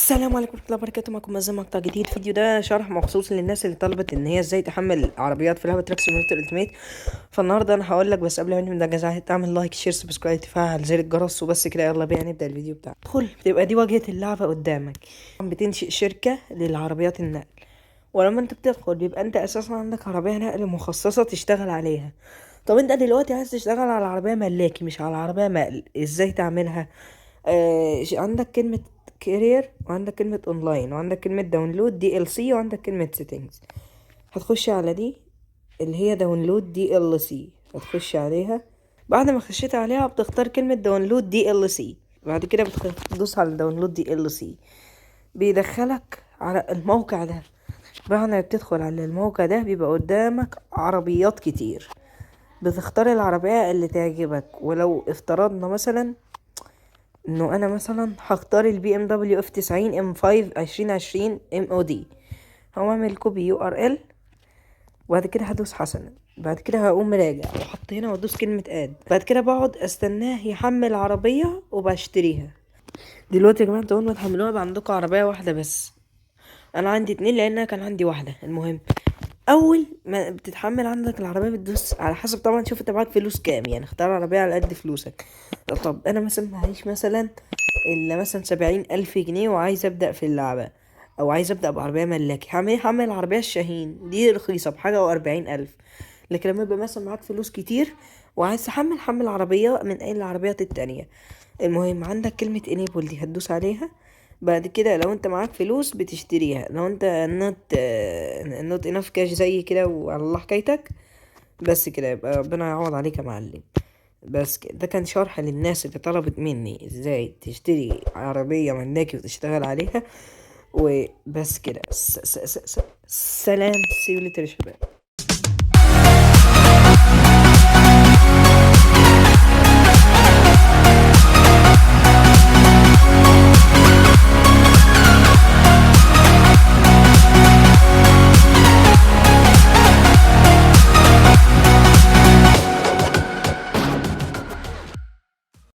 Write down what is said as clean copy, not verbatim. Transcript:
السلام عليكم ورحمة الله وبركاته. معكم مازن مقطع جديد. الفيديو ده شرح مخصوص للناس اللي طلبت ان هي ازاي تحمل عربيات في لعبة تراك سيميوليتر التيميت. فالنهارده انا هقول لك، بس قبل ما نبدا جزاها تعمل لايك شير سبسكرايب تفعل زر الجرس وبس كده. يلا بينا نبدا الفيديو بتاعنا. ادخل، بتبقى دي واجهة اللعبة قدامك. بتنشئ شركة للعربيات النقل، ولما انت بتدخل بيبقى انت اساسا عندك عربية نقل مخصصة تشتغل عليها. طب انت دلوقتي عايز تشتغل على عربية ملاكي مش على عربية مقل، ازاي تعملها؟ عندك كلمة كارير، وعندك كلمة اونلاين، وعندك كلمة داونلود دي ال سي، وعندك كلمة سيتنجز. هتخش على دي اللي هي داونلود دي ال سي، هتخش عليها. بعد ما خشيت عليها بتختار كلمة داونلود دي ال سي، بعد كده بتدوس على داونلود دي ال سي، بيدخلك على الموقع ده. بعد ما بتدخل على الموقع ده بيبقى قدامك عربيات كتير، بتختار العربية اللي تعجبك. ولو افترضنا مثلا انه انا مثلا هختار البي ام دبليو اف 90 ام 5 2020 ام او دي، هقوم اعمل كوبي يو ار ال، وبعد كده هدوس حسنا. بعد كده هقوم راجع واحط هنا وادوس كلمة اد. بعد كده بقعد استناه يحمل عربية وبشتريها. دلوقتي يا جماعة انتوا اول ما تحملوها يبقى عندكم عربية واحدة بس. انا عندي اتنين لان انا كان عندي واحدة. المهم، اول ما بتتحمل عندك العربيه بتدوس على حسب طبعا، شوف انت معاك فلوس كام، يعني اختار عربيه على قد فلوسك. طب انا مثلا معيش مثلا الا مثلا 70,000 جنيه وعايز ابدا في اللعبه، او عايز ابدا بعربيه ملاكي. هعمل العربيه الشاهين دي رخيصه بحاجه و40,000. لكن لما يبقى مثلا معاك فلوس كتير وعايز حمل عربيه من اي العربيات التانية. المهم عندك كلمه enable دي هتدوس عليها. بعد كده لو انت معاك فلوس بتشتريها، لو انت نوت انف كاش زي كده وعلى الله حكايتك. بس كده يبقى ربنا يعوض عليك يا معلم. بس كده، ده كان شرح للناس اللي طلبت مني ازاي تشتري عربية ملاكي وتشتغل عليها. وبس كده، سلام، سيولي يا شباب.